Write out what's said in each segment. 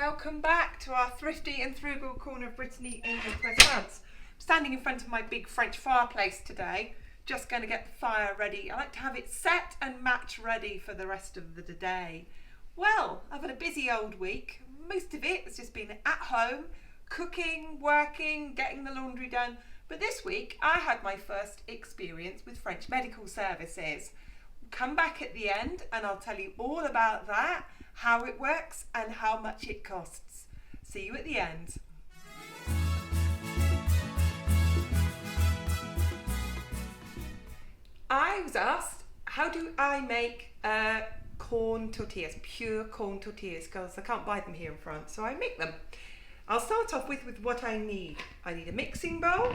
welcome back to our thrifty and frugal corner of Brittany in Northwest France. I'm standing in front of my big French fireplace today, just going to get the fire ready. I like to have it set and match ready for the rest of the day. Well, I've had a busy old week. Most of it has just been at home, cooking, working, getting the laundry done. But this week I had my first experience with French medical services. Come back at the end and I'll tell you all about that, how it works and how much it costs. See you at the end. I was asked, how do I make corn tortillas, pure corn tortillas, because I can't buy them here in France, so I make them. I'll start off with what I need. I need a mixing bowl,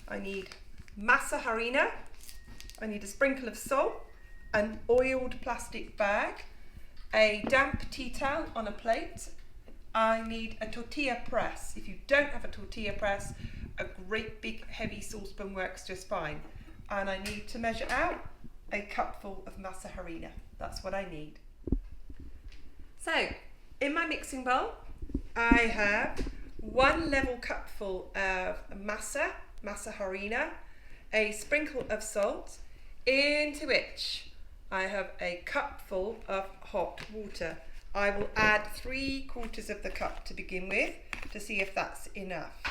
I need masa harina, I need a sprinkle of salt, an oiled plastic bag, a damp tea towel on a plate. I need a tortilla press. If you don't have a tortilla press, a great big heavy saucepan works just fine. And I need to measure out a cupful of masa harina. That's what I need. So, in my mixing bowl, I have 1 level cupful of masa harina, a sprinkle of salt, into which I have a cupful of hot water. I will add 3/4 of the cup to begin with to see if that's enough.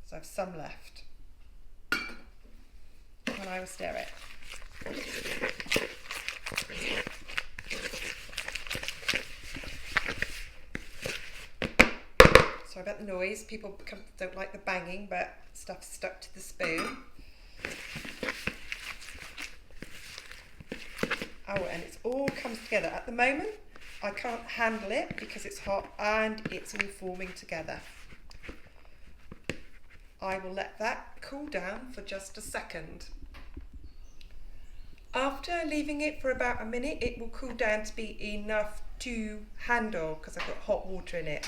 So I have some left. And I will stir it. Sorry about the noise. People don't like the banging, but stuff's stuck to the spoon. Oh, and it all comes together. At the moment, I can't handle it because it's hot and it's all forming together. I will let that cool down for just a second. After leaving it for about a minute, it will cool down to be enough to handle because I've got hot water in it.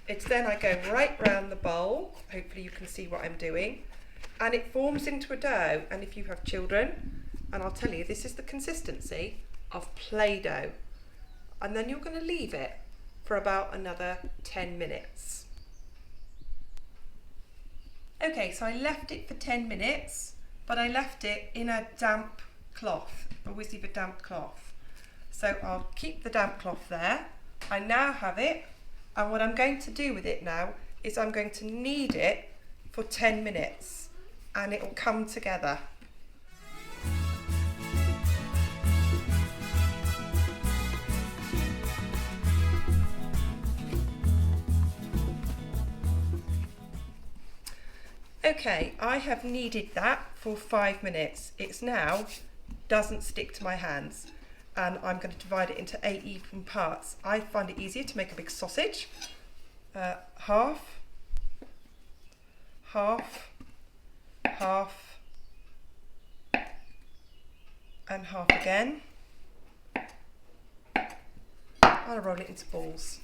It's then I go right round the bowl, hopefully you can see what I'm doing, and it forms into a dough. And if you have children, and I'll tell you, this is the consistency of Play-Doh. And then you're going to leave it for about another 10 minutes. Okay, so I left it for 10 minutes, but I left it in a damp cloth. Always leave a damp cloth. So I'll keep the damp cloth there. I now have it, and what I'm going to do with it now is I'm going to knead it for 10 minutes, and it will come together. Okay, I have kneaded that for 5 minutes. It's now doesn't stick to my hands, and I'm going to divide it into 8 even parts. I find it easier to make a big sausage. Half, half, half, and half again. I'll roll it into balls.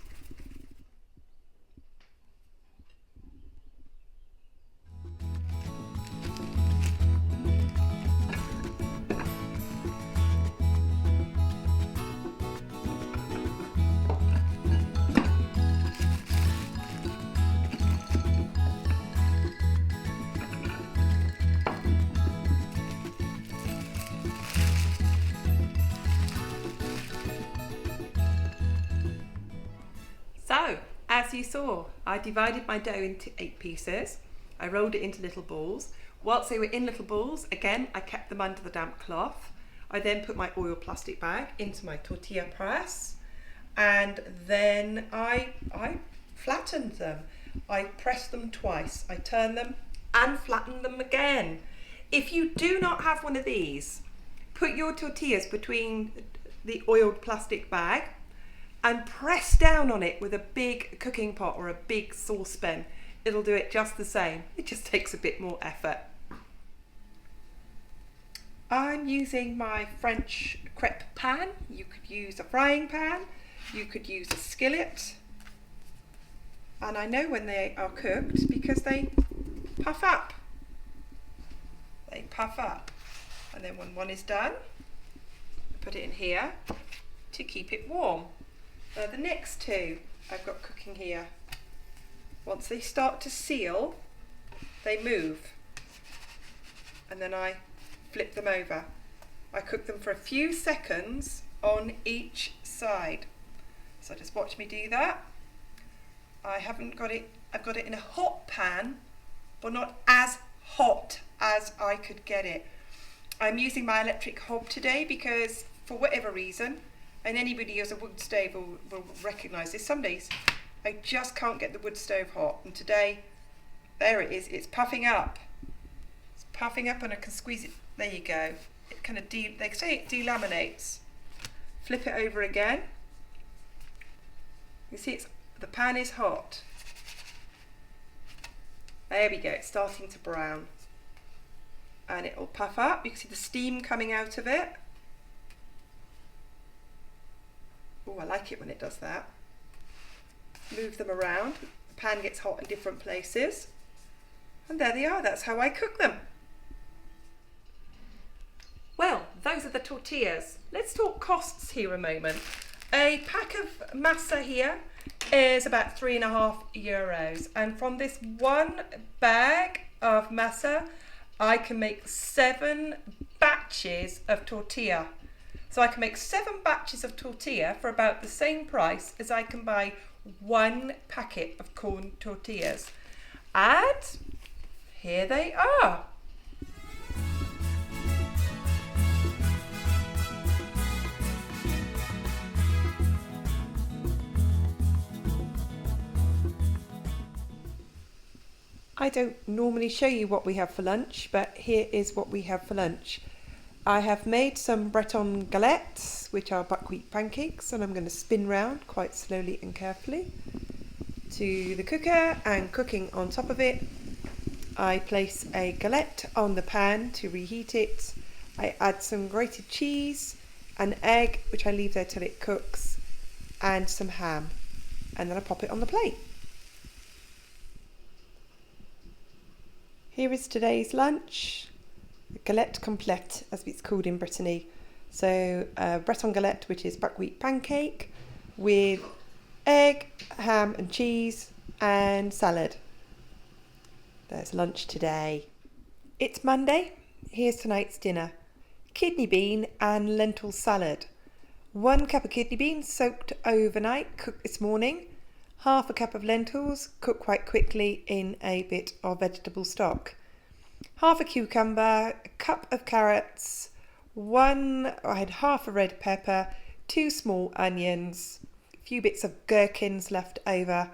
So, as you saw, I divided my dough into 8 pieces. I rolled it into little balls. Whilst they were in little balls, again, I kept them under the damp cloth. I then put my oil plastic bag into my tortilla press, and then I flattened them. I pressed them twice. I turned them and flattened them again. If you do not have one of these, put your tortillas between the oiled plastic bag and press down on it with a big cooking pot or a big saucepan. It'll do it just the same. It just takes a bit more effort. I'm using my French crepe pan. You could use a frying pan, you could use a skillet, and I know when they are cooked because they puff up. They puff up, and then when one is done, put it in here to keep it warm. The next two I've got cooking here. Once they start to seal, they move. And then I flip them over. I cook them for a few seconds on each side. So just watch me do that. I've got it in a hot pan, but not as hot as I could get it. I'm using my electric hob today because for whatever reason, and anybody who has a wood stove will recognise this, some days I just can't get the wood stove hot, and today, there it is, it's puffing up. It's puffing up and I can squeeze it, there you go. It kind of, they say it delaminates. Flip it over again. You see the pan is hot. There we go, it's starting to brown. And it will puff up, you can see the steam coming out of it. Oh, I like it when it does that. Move them around, the pan gets hot in different places. And there they are, that's how I cook them. Well, those are the tortillas. Let's talk costs here a moment. A pack of masa here is about €3.50. And from this one bag of masa, I can make 7 batches of tortilla. So I can make 7 batches of tortilla for about the same price as I can buy 1 packet of corn tortillas. And here they are. I don't normally show you what we have for lunch, but here is what we have for lunch. I have made some Breton Galletes, which are buckwheat pancakes, and I'm going to spin round quite slowly and carefully to the cooker, and cooking on top of it, I place a galette on the pan to reheat it. I add some grated cheese, an egg, which I leave there till it cooks, and some ham, and then I pop it on the plate. Here is today's lunch, galette complète as it's called in Brittany. So Breton galette, which is buckwheat pancake with egg, ham and cheese and salad. There's lunch today. It's Monday. Here's tonight's dinner. Kidney bean and lentil salad. 1 cup of kidney beans soaked overnight, cooked this morning. Half a cup of lentils, cooked quite quickly in a bit of vegetable stock. Half a cucumber, a cup of carrots, I had half a red pepper, 2 small onions, a few bits of gherkins left over,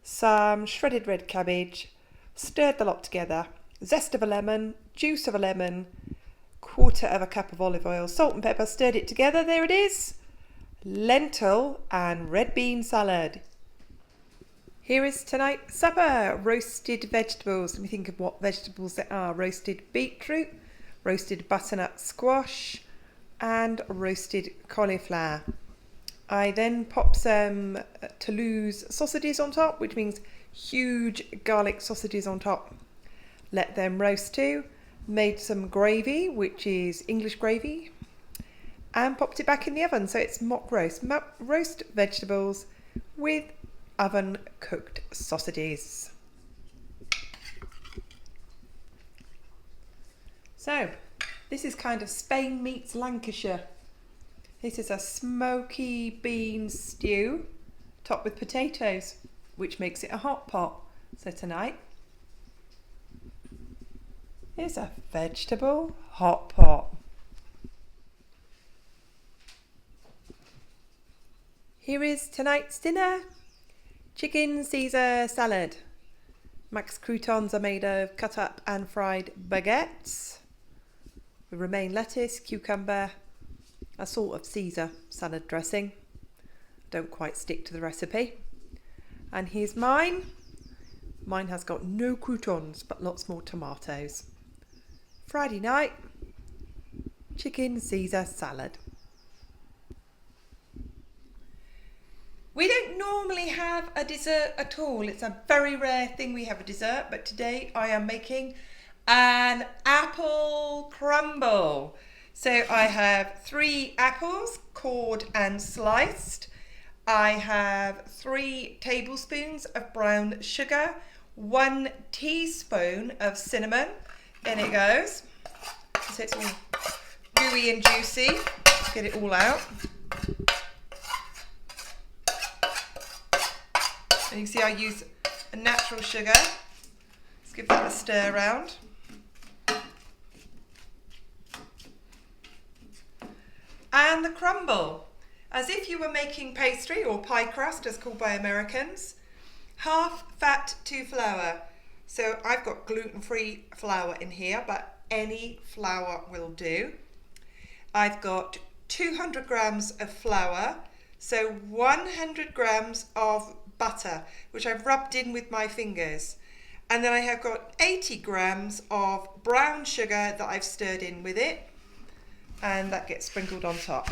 some shredded red cabbage, stirred the lot together, zest of a lemon, juice of a lemon, 1/4 of a cup of olive oil, salt and pepper, stirred it together, there it is, lentil and red bean salad. Here is tonight's supper, roasted vegetables. Let me think of what vegetables there are. Roasted beetroot, roasted butternut squash, and roasted cauliflower. I then pop some Toulouse sausages on top, which means huge garlic sausages on top. Let them roast too. Made some gravy, which is English gravy, and popped it back in the oven. So it's mock roast. Roast vegetables with oven cooked sausages. So this is kind of Spain meets Lancashire. This is a smoky bean stew topped with potatoes, which makes it a hot pot. So tonight is a vegetable hot pot. Here is tonight's dinner. Chicken Caesar salad. Max croutons are made of cut up and fried baguettes with romaine lettuce, cucumber, a sort of Caesar salad dressing. Don't quite stick to the recipe. And here's mine. Mine has got no croutons but lots more tomatoes. Friday night, chicken Caesar salad. We don't normally have a dessert at all. It's a very rare thing we have a dessert, but today I am making an apple crumble. So I have 3 apples, cored and sliced. I have 3 tablespoons of brown sugar, 1 teaspoon of cinnamon. In it goes. So it's all gooey and juicy. Get it all out. And you can see I use a natural sugar. Let's give that a stir around. And the crumble, as if you were making pastry or pie crust, as called by Americans. Half fat to flour. So I've got gluten-free flour in here, but any flour will do. I've got 200 grams of flour, so 100 grams of butter, which I've rubbed in with my fingers. And then I have got 80 grams of brown sugar that I've stirred in with it. And that gets sprinkled on top.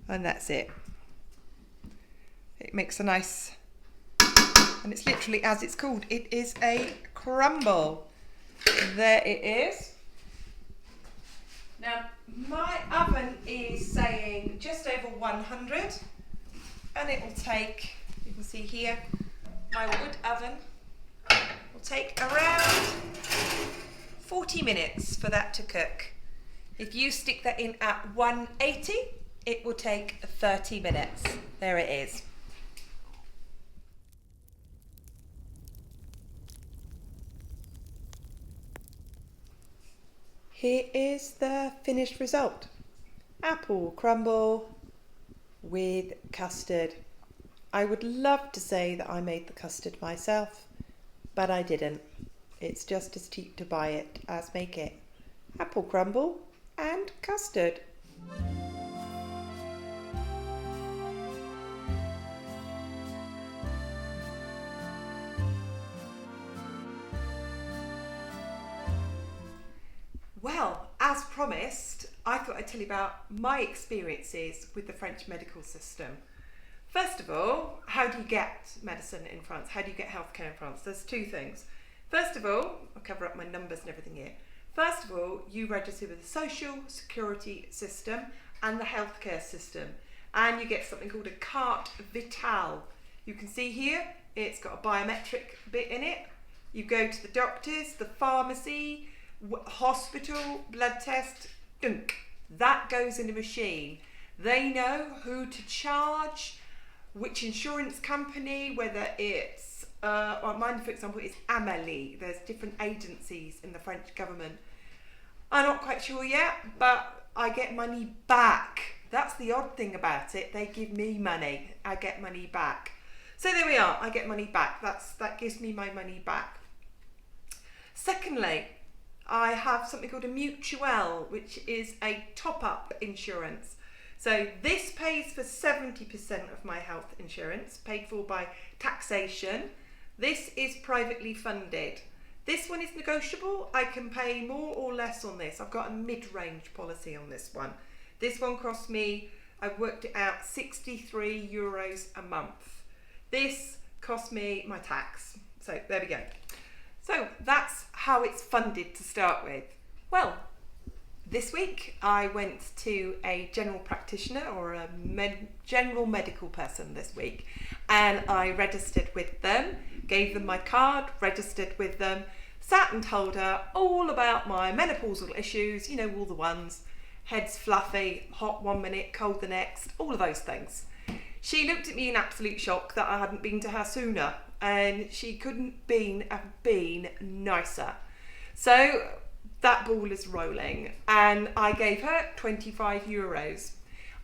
And that's it. It makes a nice, and it's literally as it's called, it is a crumble. There it is. Now my oven is saying just over 100, and it will take, you can see here, my wood oven will take around 40 minutes for that to cook. If you stick that in at 180, it will take 30 minutes. There it is. Here is the finished result. Apple crumble with custard. I would love to say that I made the custard myself, but I didn't. It's just as cheap to buy it as make it. Apple crumble and custard. Well, as promised, I thought I'd tell you about my experiences with the French medical system. First of all, how do you get medicine in France? How do you get healthcare in France? There's 2 things. First of all, I'll cover up my numbers and everything here. First of all, you register with the social security system and the healthcare system, and you get something called a carte vitale. You can see here, it's got a biometric bit in it. You go to the doctors, the pharmacy, hospital, blood test, dunk. That goes in a machine. They know who to charge, which insurance company, whether it's, mine for example is Amélie. There's different agencies in the French government. I'm not quite sure yet, but I get money back. That's the odd thing about it. They give me money, I get money back. So there we are, I get money back. That gives me my money back. Secondly, I have something called a mutuelle, which is a top-up insurance. So this pays for 70% of my health insurance, paid for by taxation. This is privately funded. This one is negotiable. I can pay more or less on this. I've got a mid-range policy on this one. This one cost me, I've worked it out, €63 a month. This cost me my tax. So there we go. So that's how it's funded to start with. Well, this week I went to a general practitioner or a general medical person this week, and I registered with them, gave them my card, registered with them, sat and told her all about my menopausal issues, you know, all the ones, head's fluffy, hot 1 minute, cold the next, all of those things. She looked at me in absolute shock that I hadn't been to her sooner, and she couldn't have been nicer. So that ball is rolling, and I gave her €25.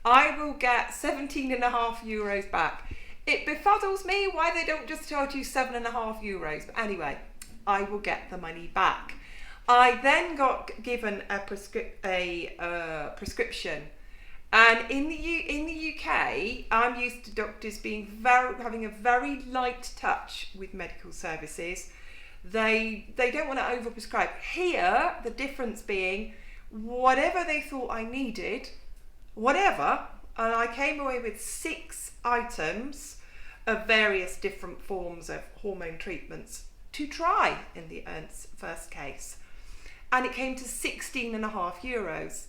I will get 17.5 euros back. It befuddles me why they don't just charge you €7.5, but anyway, I will get the money back. I then got given a prescription, and in the UK, I'm used to doctors having a very light touch with medical services. They don't want to overprescribe. Here, the difference being whatever they thought I needed, whatever, and I came away with 6 items of various different forms of hormone treatments to try in the first case. and it came to 16.5 euros.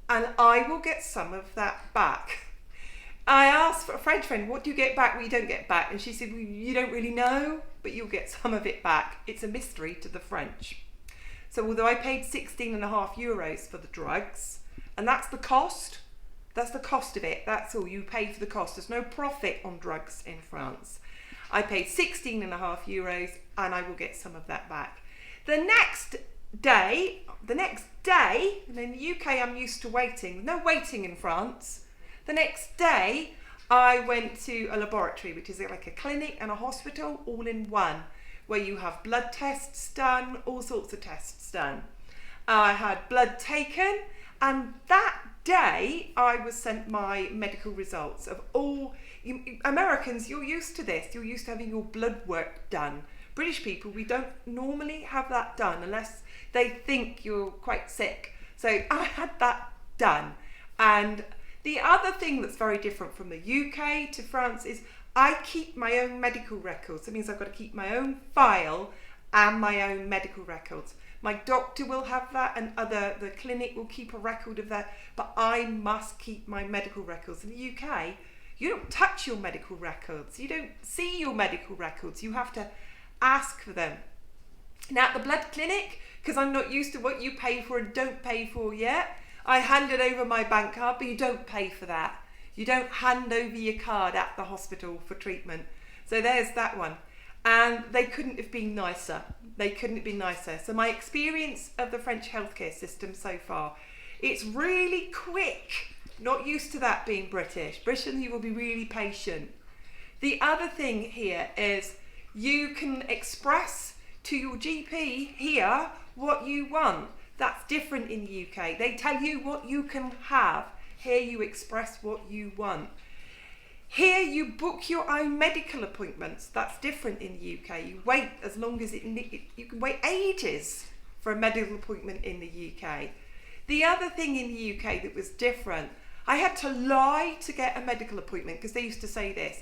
And I will get some of that back. I asked for a French friend, what do you get back, what you don't get back? And she said, well, you don't really know, but you'll get some of it back. It's a mystery to the French. So although I paid 16.5 euros for the drugs, and that's the cost of it, that's all, you pay for the cost. There's no profit on drugs in France. I paid 16.5 euros and I will get some of that back. The next day, and in the UK I'm used to waiting, no waiting in France. The next day I went to a laboratory, which is like a clinic and a hospital all in one, where you have blood tests done, all sorts of tests done. I had blood taken, and that day I was sent my medical results of all. Americans, you're used to this, you're used to having your blood work done. British people, we don't normally have that done unless they think you're quite sick. So I had that done. And the other thing that's very different from the UK to France is I keep my own medical records. That means I've got to keep my own file and my own medical records. My doctor will have that, and the clinic will keep a record of that, but I must keep my medical records. In the UK, you don't touch your medical records. You don't see your medical records. You have to ask for them. Now at the blood clinic, because I'm not used to what you pay for and don't pay for yet, I handed over my bank card, but you don't pay for that. You don't hand over your card at the hospital for treatment. So there's that one. And they couldn't have been nicer. They couldn't have been nicer. So my experience of the French healthcare system so far, it's really quick. Not used to that being British. Britain, you will be really patient. The other thing here is you can express to your GP here what you want. That's different in the UK. They tell you what you can have. Here you express what you want. Here you book your own medical appointments. That's different in the UK. You wait as long as you can wait ages for a medical appointment in the UK. The other thing in the UK that was different, I had to lie to get a medical appointment because they used to say this,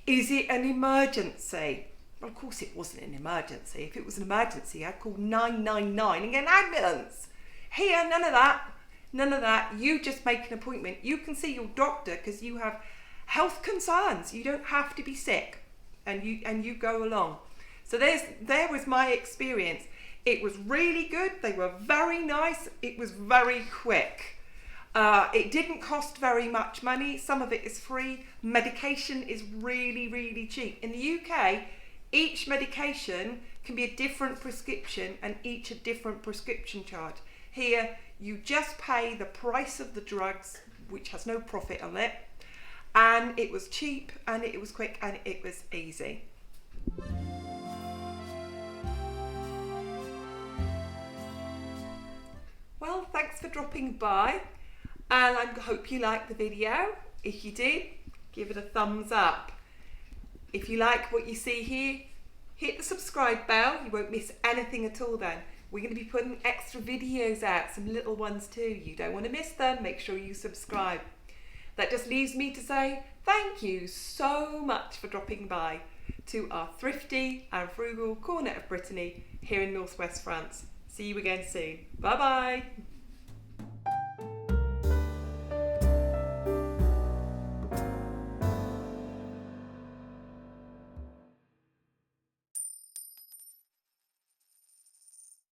is it an emergency? Well, of course it wasn't an emergency. If it was an emergency, I'd call 999 and get an ambulance. Here, none of that. None of that. You just make an appointment. You can see your doctor because you have health concerns. You don't have to be sick, and you go along. So there was my experience. It was really good. They were very nice. It was very quick. It didn't cost very much money. Some of it is free. Medication is really, really cheap. In the UK, each medication can be a different prescription and each a different prescription charge. Here, you just pay the price of the drugs, which has no profit on it, and it was cheap and it was quick and it was easy. Well, thanks for dropping by, and I hope you liked the video. If you did, give it a thumbs up. If you like what you see here, hit the subscribe bell. You won't miss anything at all then. We're going to be putting extra videos out, some little ones too. You don't want to miss them. Make sure you subscribe. That just leaves me to say thank you so much for dropping by to our thrifty and frugal corner of Brittany here in northwest France. See you again soon. Bye bye.